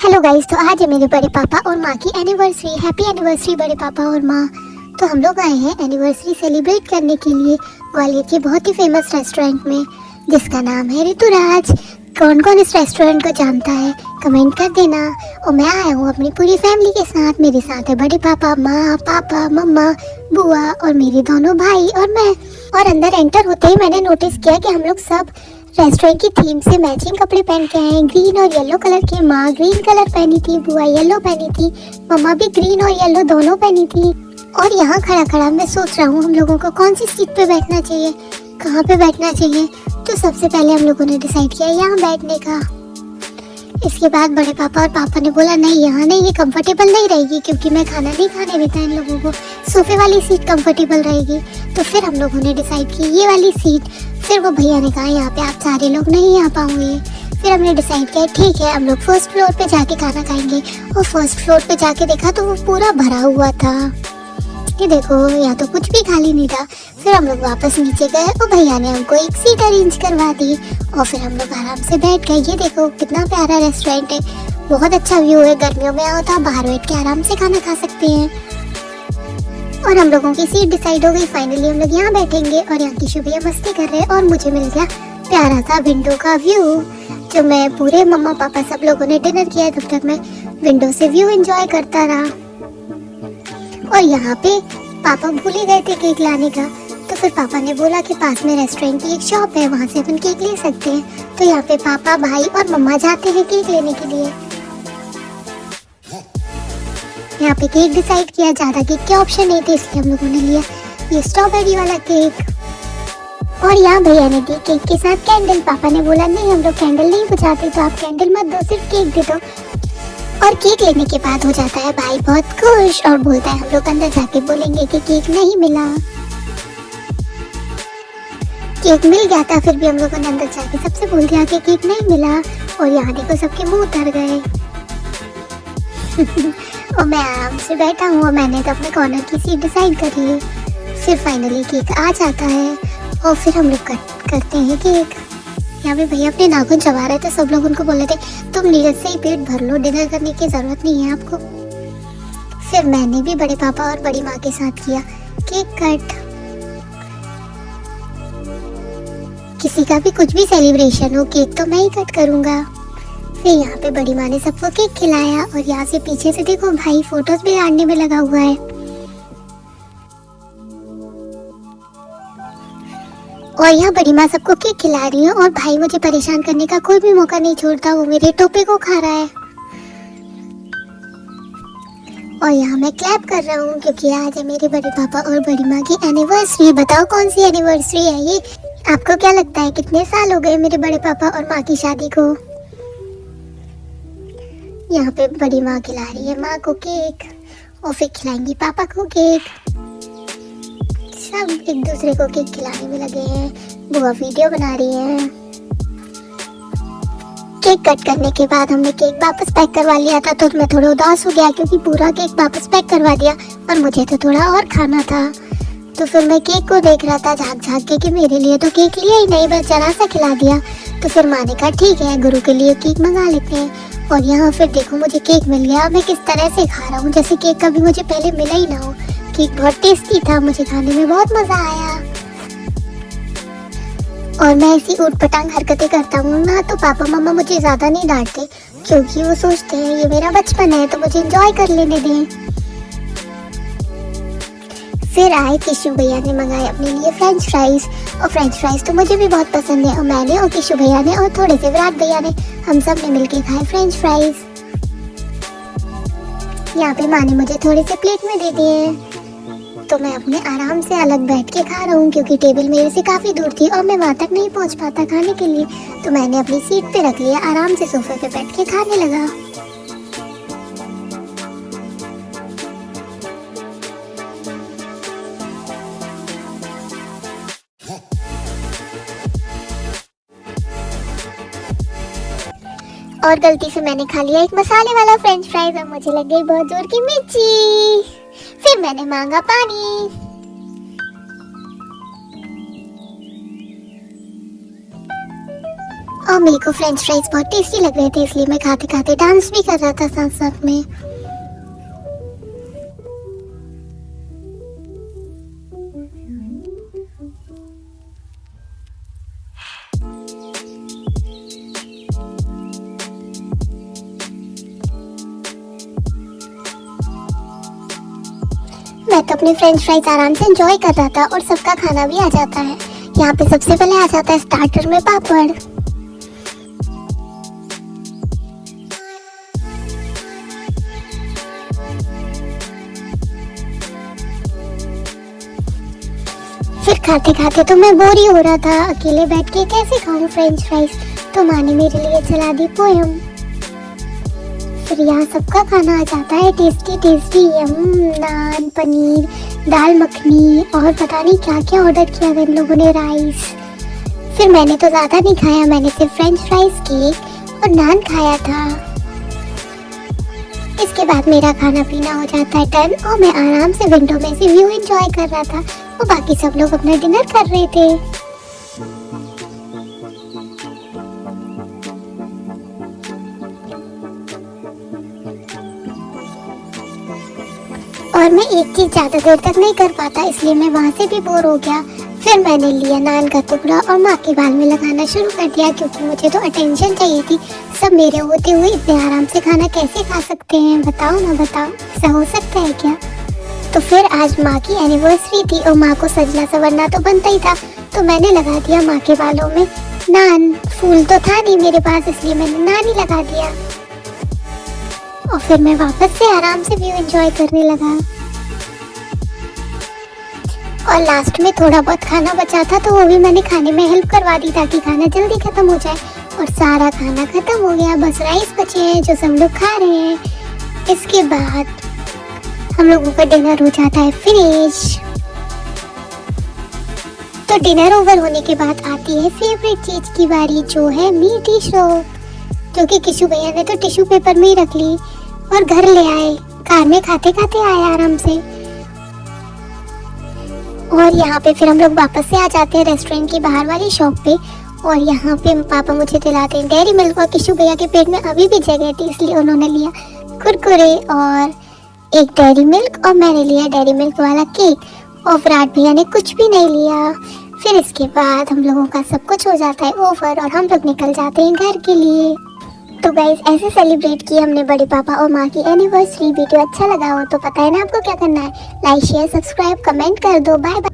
Hello guys, तो आज है मेरे बड़े पापा और माँ की एनिवर्सरी। हैप्पी एनिवर्सरी बड़े पापा और माँ। तो हम लोग आए हैं एनिवर्सरी सेलिब्रेट करने के लिए ग्वालियर के बहुत ही फेमस रेस्टोरेंट में, जिसका नाम है ऋतुराज। कौन कौन इस रेस्टोरेंट को जानता है कमेंट कर देना। और मैं आया हूँ अपनी पूरी फैमिली के साथ। मेरे साथ है बड़े पापा, माँ, पापा, मम्मा, बुआ और मेरे दोनों भाई और मैं। और अंदर एंटर होते ही मैंने नोटिस किया कि हम लोग सब रेस्टोरेंट की थीम से मैचिंग कपड़े पहन के आए हैं। ग्रीन और येलो कलर के। माँ ग्रीन कलर पहनी थी, बुआ येलो पहनी थी, मम्मा भी ग्रीन और येलो दोनों पहनी थी। और यहाँ खड़ा खड़ा मैं सोच रहा हूँ हम लोगों को कौन सी सीट पे बैठना चाहिए, कहाँ पे बैठना चाहिए। तो सबसे पहले हम लोगों ने डिसाइड किया यहाँ बैठने का। इसके बाद बड़े पापा और पापा ने बोला नहीं, यहाँ नहीं, ये कंफर्टेबल नहीं रहेगी क्योंकि मैं खाना नहीं खाने देता इन लोगों को, सोफे वाली सीट कंफर्टेबल रहेगी। तो फिर हम लोगों ने डिसाइड की ये वाली सीट। फिर वो भैया ने कहा यहाँ पे आप सारे लोग नहीं आ पाओगे। फिर हमने डिसाइड किया ठीक है हम लोग फर्स्ट फ्लोर पे जाके खाना खाएंगे। और फर्स्ट फ्लोर पे जाके देखा तो वो पूरा भरा हुआ था। ये देखो यहाँ तो कुछ भी खाली नहीं था। फिर हम लोग वापस नीचे गए और भैया ने हमको एक सीट अरेंज करवा दी और फिर हम लोग आराम से बैठ गए। ये देखो कितना प्यारा रेस्टोरेंट है, बहुत अच्छा व्यू है। गर्मियों में आओ तो आप बाहर बैठ के आराम से खाना खा सकते हैं। और हम लोगों की सीट डिसाइड हो गई। फाइनली हम लोग यहाँ बैठेंगे और यहाँ की शुभिया मस्ती कर रहे हैं और मुझे मिल गया प्यारा सा विंडो का व्यू। जो मैं पूरे मम्मा पापा सब लोगों ने डिनर किया, तब तक मैं विंडो से व्यू एंजॉय करता रहा। और यहाँ पे पापा भूल ही गए थे केक लाने का। तो फिर पापा ने बोला कि पास में रेस्टोरेंट की एक शॉप है, वहाँ से अपन केक ले सकते हैं। तो यहाँ पे पापा, भाई और मम्मा जाते हैं केक लेने के लिए। यहाँ पे केक डिसाइड किया, ज़्यादा केक के ऑप्शन नहीं थे इसलिए हम लोगों ने लिया ये स्ट्रॉबेरी वाला केक। और यहाँ भैया ने दी केक के साथ कैंडल। पापा ने बोला नहीं हम लोग कैंडल नहीं बुझाते, तो आप कैंडल मत दो, सिर्फ केक दे दो। और केक लेने के बाद हो जाता है भाई बहुत खुश और बोलता है हम लोग अंदर जाके बोलेंगे कि केक नहीं मिला। केक मिल गया था, फिर भी हम लोगों ने अंदर जाके सबसे बोल दिया कि केक नहीं मिला। और यहाँ देखो सबके मुंह उतर गए। और मैं आराम से बैठा हूँ और मैंने तो अपने कॉर्नर की सीट डिसाइड कर ली। फिर फाइनली केक आ जाता है और फिर हम लोग कट करते हैं केक। यहाँ पे भैया अपने नाखून चबा रहे थे, सब लोग उनको बोले थे तुम नीरज से ही पेट भर लो, डिनर करने की जरूरत नहीं है आपको। फिर मैंने भी बड़े पापा और बड़ी माँ के साथ किया केक कट। किसी का भी कुछ भी सेलिब्रेशन हो, केक तो मैं ही कट करूँगा। फिर यहाँ पे बड़ी माँ ने सबको केक खिलाया और यहाँ से पीछे से देखो भाई फोटोज भी आने में लगा हुआ है। और यहाँ बड़ी माँ सबको केक खिला रही है और भाई मुझे परेशान करने का कोई भी मौका नहीं छोड़ता, वो मेरे टोपे को खा रहा है। और यहाँ मैं क्लैप कर रहा हूँ क्योंकि आज है मेरे बड़े पापा और बड़ी माँ की एनिवर्सरी। बताओ कौन सी एनिवर्सरी है ये? आपको क्या लगता है कितने साल हो गए मेरे बड़े पापा और माँ की शादी को? यहाँ पे बड़ी माँ खिला रही है माँ को केक और फिर खिलाएंगी पापा को केक। सब एक दूसरे को केक खिलाने में लगे हैं। बुआ वीडियो बना रही है। केक कट करने के बाद हमने केक वापस पैक करवा लिया था, तो मैं थोड़ा उदास हो गया क्योंकि पूरा केक वापस पैक करवा दिया और मुझे तो थोड़ा और खाना था। तो फिर मैं केक को देख रहा था झाँक झाँक के कि मेरे लिए तो केक लिया ही नहीं, बस जरा सा खिला दिया। तो फिर माँ ने कहा ठीक है गुरु के लिए केक मंगा लेते हैं। और यहाँ फिर देखो मुझे केक मिल गया। मैं किस तरह से खा रहा हूँ जैसे केक कभी मुझे पहले मिला ही ना हो। केक बहुत टेस्टी था, मुझे खाने में बहुत मज़ा आया। और मैं ऐसी ऊटपटांग हरकतें करता हूँ ना, तो पापा मम्मा मुझे ज़्यादा नहीं डांटते क्योंकि वो सोचते हैं ये मेरा बचपन है तो मुझे एंजॉय कर लेने दें। फिर आए किशु भैया ने मंगाए अपने लिए फ्रेंच फ्राइज। और फ्रेंच फ्राइज तो मुझे भी बहुत पसंद है। और मैंने और किशु भैया ने और थोड़े से विराट भैया ने, हम सब ने मिलके खाए फ्रेंच फ्राइज। यहाँ पे माँ ने मुझे थोड़े से प्लेट में दे दिए, तो मैं अपने आराम से अलग बैठ के खा रहा हूँ क्योंकि टेबल मेरे से काफ़ी दूर थी और मैं वहाँ तक नहीं पहुँच पाता खाने के लिए। तो मैंने अपनी सीट पे रख लिया, आराम से सोफे पे बैठ के खाने लगा। और गलती से मैंने खा लिया एक मसाले वाला फ्रेंच फ्राइज और मुझे लग गई बहुत जोर की मिर्ची। फिर मैंने मांगा पानी। और मेरे को फ्रेंच फ्राइज बहुत टेस्टी लग रहे थे, इसलिए मैं खाते खाते डांस भी कर रहा था साथ साथ में। मैं तो अपने फ्रेंच फ्राइज आराम से एंजॉय कर रहा था और सबका खाना भी आ जाता है। यहाँ पे सबसे पहले आ जाता है स्टार्टर में पापड़, फिर खाते खाते तो मैं बोर ही हो रहा था, अकेले बैठ के कैसे खाऊं फ्रेंच फ्राइज, तो माँ ने मेरे लिए चला दी पोयम। फिर यहाँ सबका खाना आ जाता है टेस्टी टेस्टी, नान, पनीर, दाल मखनी और पता नहीं क्या क्या ऑर्डर किया था इन लोगों ने, राइस। फिर मैंने तो ज़्यादा नहीं खाया, मैंने सिर्फ फ्रेंच फ्राइज, केक और नान खाया था। इसके बाद मेरा खाना पीना हो जाता है डन और मैं आराम से विंडो में से व्यू एंजॉय कर रहा था और बाकी सब लोग अपना डिनर कर रहे थे। और मैं एक चीज ज्यादा देर तक नहीं कर पाता, इसलिए मैं वहाँ से भी बोर हो गया। फिर मैंने लिया नान का टुकड़ा और माँ के बाल में लगाना शुरू कर दिया, क्योंकि मुझे तो अटेंशन चाहिए थी। सब मेरे होते हुए इतने आराम से खाना कैसे खा सकते हैं, बताओ ना बताओ, ऐसा हो सकता है क्या? तो फिर आज माँ की एनिवर्सरी थी और माँ को सजना संवरना तो बनता ही था, तो मैंने लगा दिया माँ के बालों में नान। फूल तो था नहीं मेरे पास, इसलिए मैंने नान ही लगा दिया और फिर मैं वापस से आराम से व्यू एंजॉय करने लगा। और लास्ट में थोड़ा बहुत खाना बचा था, तो वो भी मैंने खाने में हेल्प करवा दी ताकि खाना जल्दी खत्म हो जाए। और सारा खाना खत्म हो गया, बस राइस बचे हैं जो सब लोग खा रहे हैं। इसके बाद हम लोगों का डिनर हो जाता है फिनिश। तो डिनर ओवर होने के बाद आती है फेवरेट चीज की बारी, जो है मीट टिश्यू, जो कि किशु भैया ने तो टिश्यू पेपर में ही रख ली और घर ले आए। कार में खाते खाते आए आराम से। और यहाँ पे फिर हम लोग वापस से आ जाते हैं रेस्टोरेंट की बाहर वाली शॉप पे, और यहाँ पे पापा मुझे दिलाते हैं डेयरी मिल्क। और किशु भैया के पेट में अभी भी जगह थी, इसलिए उन्होंने लिया कुरकुरे और एक डेयरी मिल्क, और मैंने लिया डेयरी मिल्क वाला केक। और विराट भैया ने कुछ भी नहीं लिया। फिर इसके बाद हम लोगों का सब कुछ हो जाता है ओवर और हम लोग निकल जाते हैं घर के लिए। तो गाइस ऐसे सेलिब्रेट किए हमने बड़े पापा और माँ की एनिवर्सरी। वीडियो अच्छा लगा हो तो पता है ना आपको क्या करना है, लाइक शेयर सब्सक्राइब कमेंट कर दो। Bye bye.